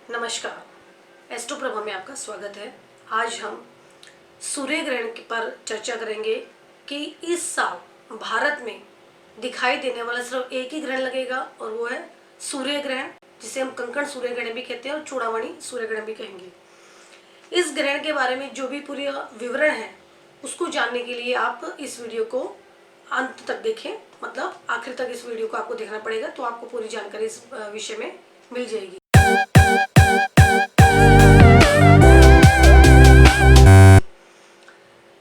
नमस्कार, एस्ट्रो प्रभा में आपका स्वागत है। आज हम सूर्य ग्रहण पर चर्चा करेंगे कि इस साल भारत में दिखाई देने वाला सिर्फ एक ही ग्रहण लगेगा और वो है सूर्य ग्रहण, जिसे हम कंकण सूर्य ग्रहण भी कहते हैं और चूड़ामणि सूर्य ग्रहण भी कहेंगे। इस ग्रहण के बारे में जो भी पूरी विवरण है उसको जानने के लिए आप इस वीडियो को अंत तक देखें, मतलब आखिर तक इस वीडियो को आपको देखना पड़ेगा, तो आपको पूरी जानकारी इस विषय में मिल जाएगी।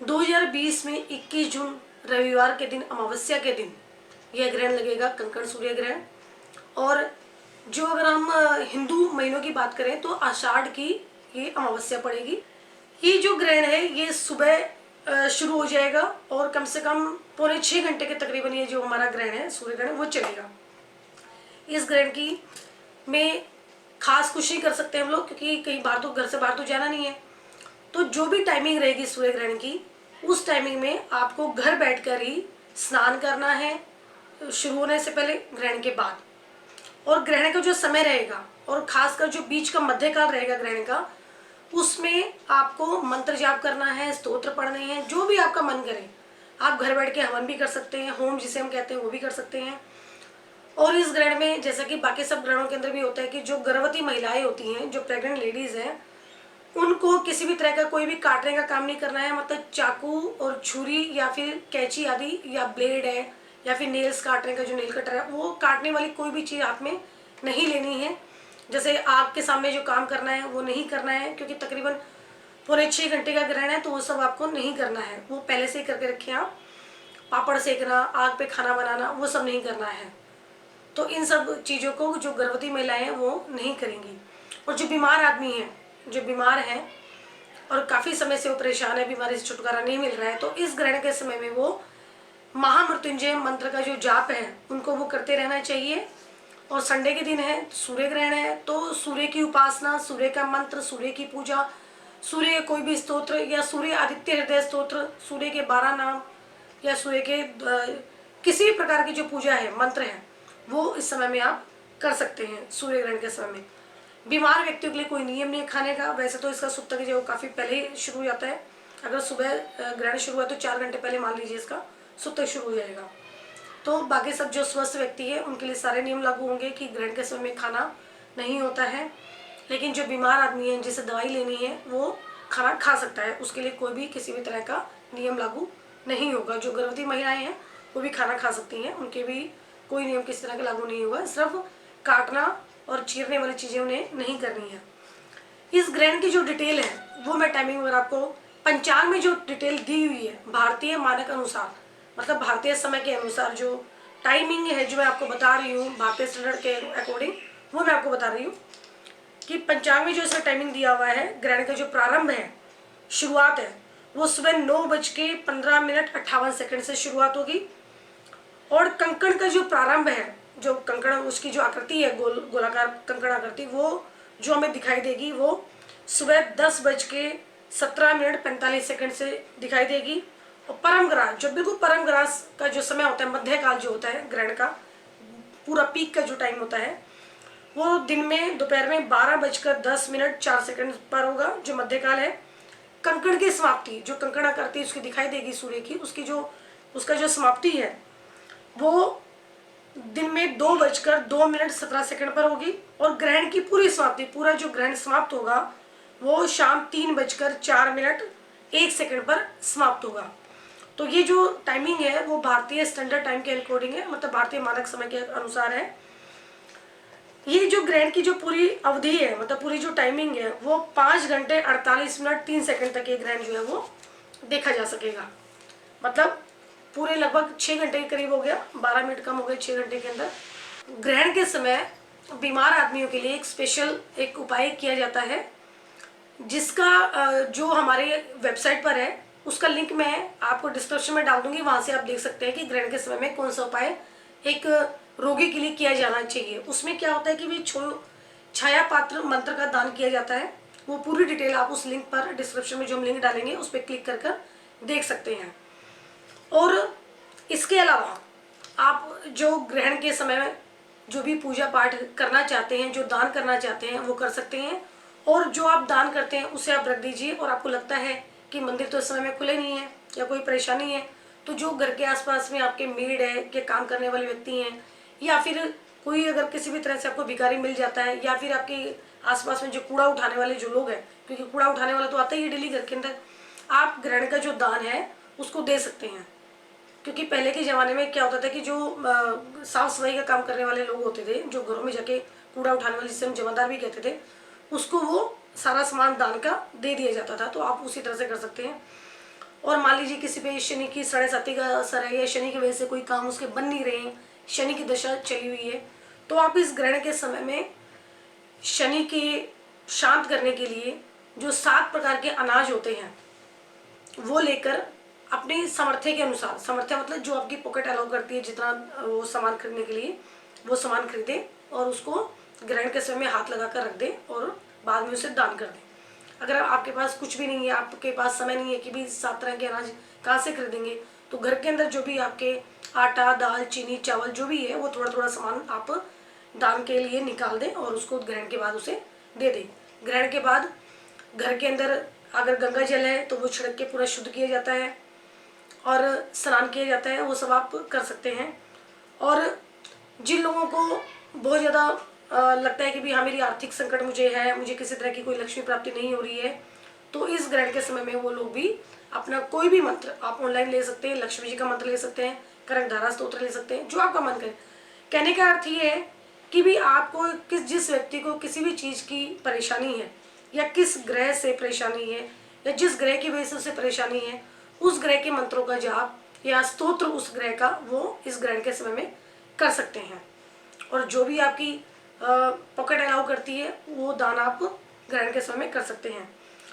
2020 में 21 जून रविवार के दिन, अमावस्या के दिन यह ग्रहण लगेगा, कंकण सूर्य ग्रहण। और जो अगर हम हिंदू महीनों की बात करें तो आषाढ़ की ये अमावस्या पड़ेगी। ये जो ग्रहण है ये सुबह शुरू हो जाएगा और कम से कम पौने 6 घंटे के तकरीबन ये जो हमारा ग्रहण है सूर्य ग्रहण वो चलेगा। इस ग्रहण की में खास कुछ नहीं कर सकते हम लोग, क्योंकि कहीं बाहर तो, घर से बाहर तो जाना नहीं है। तो जो भी टाइमिंग रहेगी सूर्य ग्रहण की, उस टाइमिंग में आपको घर बैठकर ही स्नान करना है, शुरू होने से पहले, ग्रहण के बाद। और ग्रहण का जो समय रहेगा और खासकर जो बीच का मध्यकाल रहेगा ग्रहण का, उसमें आपको मंत्र जाप करना है, स्तोत्र पढ़ने हैं, जो भी आपका मन करे। आप घर बैठ के हवन भी कर सकते हैं, होम जिसे हम कहते हैं वो भी कर सकते हैं। और इस ग्रहण में, जैसा कि बाकी सब ग्रहणों के अंदर भी होता है, कि जो गर्भवती महिलाएं होती हैं, जो प्रेग्नेंट लेडीज हैं, उनको किसी भी तरह का कोई भी काटने का काम नहीं करना है। मतलब चाकू और छुरी या फिर कैंची आदि, या ब्लेड है, या फिर नेल्स काटने का जो नेल कटर है, वो काटने वाली कोई भी चीज़ हाथ में नहीं लेनी है। जैसे आग के सामने जो काम करना है वो नहीं करना है, क्योंकि तकरीबन पौने 6 घंटे का ग्रहण है, तो वो सब आपको नहीं करना है। वो पहले से ही करके रखें आप। पापड़ सेकना, आग पे खाना बनाना, वो सब नहीं करना है। तो इन सब चीज़ों को जो गर्भवती महिलाएं हैं वो नहीं करेंगी। और जो बीमार आदमी हैं, जो बीमार हैं और काफ़ी समय से वो परेशान है, बीमारी से छुटकारा नहीं मिल रहा है, तो इस ग्रहण के समय में वो महामृत्युंजय मंत्र का जो जाप है उनको वो करते रहना चाहिए। और संडे के दिन है, सूर्य ग्रहण है, तो सूर्य की उपासना, सूर्य का मंत्र, सूर्य की पूजा, सूर्य कोई भी स्तोत्र या सूर्य आदित्य हृदय स्तोत्र, सूर्य के 12 नाम, या सूर्य के किसी भी प्रकार की जो पूजा है, मंत्र है, वो इस समय में आप कर सकते हैं सूर्य ग्रहण के समय में। बीमार व्यक्तियों के लिए कोई नियम नहीं है खाने का। वैसे तो इसका सुप्तक जो काफ़ी पहले ही शुरू हो जाता है। अगर सुबह ग्रहण शुरू हुआ तो 4 घंटे पहले मान लीजिए इसका सुप्तक शुरू हो जाएगा। तो बाकी सब जो स्वस्थ व्यक्ति है उनके लिए सारे नियम लागू होंगे कि ग्रहण के समय में खाना नहीं होता है। लेकिन जो बीमार आदमी है, जिसे दवाई लेनी है, वो खाना खा सकता है, उसके लिए कोई भी किसी भी तरह का नियम लागू नहीं होगा। जो गर्भवती महिलाएं हैं वो भी खाना खा सकती हैं, उनके भी कोई नियम किसी तरह का लागू नहीं होगा। सिर्फ काटना और चीरने वाली चीज़ें उन्हें नहीं करनी है। इस ग्रहण की जो डिटेल है वो मैं टाइमिंग वगैरह आपको, पंचांग में जो डिटेल दी हुई है भारतीय मानक अनुसार, मतलब भारतीय समय के अनुसार जो टाइमिंग है, जो मैं आपको बता रही हूँ भारतीय स्टैंडर्ड के अकॉर्डिंग, वो मैं आपको बता रही हूँ कि पंचांग में जो इसका टाइमिंग दिया हुआ है, ग्रहण का जो प्रारंभ है, शुरुआत है, वो सुबह 9:15 से शुरुआत होगी। और कंकण का जो प्रारंभ है, जो कंकण, उसकी जो आकृति है, गोलाकार कंकण आकृति, वो जो हमें दिखाई देगी वो सुबह 10:17 से दिखाई देगी। और परम ग्रास, जो बिल्कुल परम ग्रास का जो समय होता है, मध्यकाल जो होता है ग्रहण का, पूरा पीक का जो टाइम होता है, वो दिन में दोपहर में 12:10 पर होगा, जो मध्यकाल है। कंकण की समाप्ति, जो कंकण आकृति उसकी दिखाई देगी सूर्य की, उसका जो समाप्ति है वो दिन में 2:02 पर होगी। और ग्रहण की पूरी समाप्ति, पूरा जो ग्रहण समाप्त होगा वो शाम 3:04 पर समाप्त होगा। तो ये जो टाइमिंग है वो भारतीय स्टैंडर्ड टाइम के अकॉर्डिंग है, मतलब भारतीय मानक समय के अनुसार है। ये जो ग्रहण की जो पूरी अवधि है, मतलब पूरी जो टाइमिंग है, वो 5:48 तक ये ग्रहण जो है वो देखा जा सकेगा। मतलब पूरे लगभग 6 घंटे के करीब हो गया, 12 मिनट कम हो गए 6 घंटे के अंदर। ग्रहण के समय बीमार आदमियों के लिए एक स्पेशल एक उपाय किया जाता है, जिसका जो हमारे वेबसाइट पर है, उसका लिंक मैं आपको डिस्क्रिप्शन में डाल दूंगी। वहां से आप देख सकते हैं कि ग्रहण के समय में कौन सा उपाय एक रोगी के लिए किया जाना चाहिए। उसमें क्या होता है कि भी छाया पात्र मंत्र का दान किया जाता है। वो पूरी डिटेल आप उस लिंक पर, डिस्क्रिप्शन में जो हम लिंक डालेंगे उस पर क्लिक कर देख सकते हैं। और इसके अलावा आप जो ग्रहण के समय में जो भी पूजा पाठ करना चाहते हैं, जो दान करना चाहते हैं, वो कर सकते हैं। और जो आप दान करते हैं उसे आप रख दीजिए। और आपको लगता है कि मंदिर तो इस समय में खुले नहीं है या कोई परेशानी है, तो जो घर के आसपास में आपके मेड है, के काम करने वाले व्यक्ति हैं, या फिर कोई अगर किसी भी तरह से आपको भिखारी मिल जाता है, या फिर आपके आसपास में जो कूड़ा उठाने वाले जो लोग हैं, क्योंकि कूड़ा उठाने वाला तो आता ही है डेली घर के अंदर, आप ग्रहण का जो दान है उसको दे सकते हैं। क्योंकि पहले के ज़माने में क्या होता था कि जो साफ सफाई का काम करने वाले लोग होते थे, जो घरों में जाके कूड़ा उठाने वाले, जिसे हम जमादार भी कहते थे, उसको वो सारा सामान दान का दे दिया जाता था। तो आप उसी तरह से कर सकते हैं। और मान लीजिए किसी पे शनि की 7.5 का असर है, या शनि की वजह से कोई काम उसके बन नहीं रहे हैं, शनि की दशा चली हुई है, तो आप इस ग्रहण के समय में शनि के शांत करने के लिए जो 7 प्रकार के अनाज होते हैं वो लेकर अपनी सामर्थ्य के अनुसार, सामर्थ्य मतलब जो आपकी पॉकेट अलाउ करती है जितना वो सामान खरीदने के लिए, वो सामान खरीदें और उसको ग्रहण के समय में हाथ लगा कर रख दें और बाद में उसे दान कर दें। अगर आपके पास कुछ भी नहीं है, आपके पास समय नहीं है कि भी 7 तरह के अनाज कहाँ से खरीदेंगे, तो घर के अंदर जो भी आपके आटा, दाल, चीनी, चावल जो भी है, वो थोड़ा थोड़ा सामान आप दान के लिए निकाल दें और उसको ग्रहण के बाद उसे दे दें। ग्रहण के बाद घर के अंदर अगर गंगा जल है तो वो छिड़क के पूरा शुद्ध किया जाता है और स्नान किया जाता है, वो सब आप कर सकते हैं। और जिन लोगों को बहुत ज़्यादा लगता है कि भी हाँ मेरी आर्थिक संकट मुझे है, मुझे किसी तरह की कोई लक्ष्मी प्राप्ति नहीं हो रही है, तो इस ग्रहण के समय में वो लोग भी अपना कोई भी मंत्र आप ऑनलाइन ले सकते हैं। लक्ष्मी जी का मंत्र ले सकते हैं, कनकधारा स्तोत्र ले सकते हैं, जो आपका मन करे। कहने का अर्थ ये है कि भी आपको जिस व्यक्ति को किसी भी चीज़ की परेशानी है, या किस ग्रह से परेशानी है, या जिस ग्रह की वजह से उसे परेशानी है, उस ग्रह के मंत्रों का जाप या स्तोत्र उस ग्रह का वो इस ग्रहण के समय में कर सकते हैं। और जो भी आपकी पॉकेट अलाउ करती है वो दान आप ग्रहण के समय में कर सकते हैं।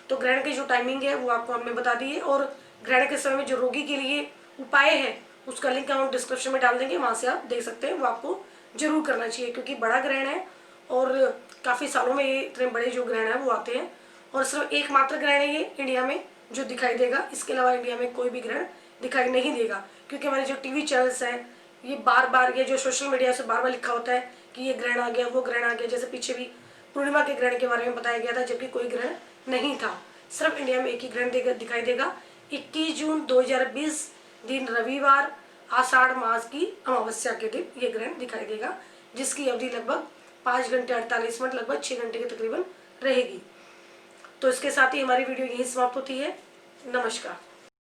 तो ग्रहण की जो टाइमिंग है वो आपको हमने बता दी है। और ग्रहण के समय में जो रोगी के लिए उपाय है उसका लिंक हम डिस्क्रिप्शन में डाल देंगे, वहाँ से आप देख सकते हैं। वो आपको जरूर करना चाहिए क्योंकि बड़ा ग्रहण है और काफ़ी सालों में ये इतने बड़े जो ग्रहण है वो आते हैं। और सिर्फ एकमात्र ग्रहण है ये इंडिया में जो दिखाई देगा, इसके अलावा इंडिया में कोई भी ग्रहण दिखाई नहीं देगा। क्योंकि हमारे जो टीवी चैनल्स हैं ये बार बार, ये जो सोशल मीडिया से बार बार लिखा होता है कि ये ग्रहण आ गया, वो ग्रहण आ गया। जैसे पीछे भी पूर्णिमा के ग्रहण के बारे में बताया गया था, जबकि कोई ग्रहण नहीं था। सिर्फ इंडिया में एक ही ग्रहण दिखाई देगा 21 जून 2020 दिन रविवार, आषाढ़ मास की अमावस्या के दिन ये ग्रहण दिखाई देगा, जिसकी अवधि लगभग 5 घंटे 48 मिनट, लगभग 6 घंटे के तकरीबन रहेगी। तो इसके साथ ही हमारी वीडियो यहीं समाप्त होती है। नमस्कार।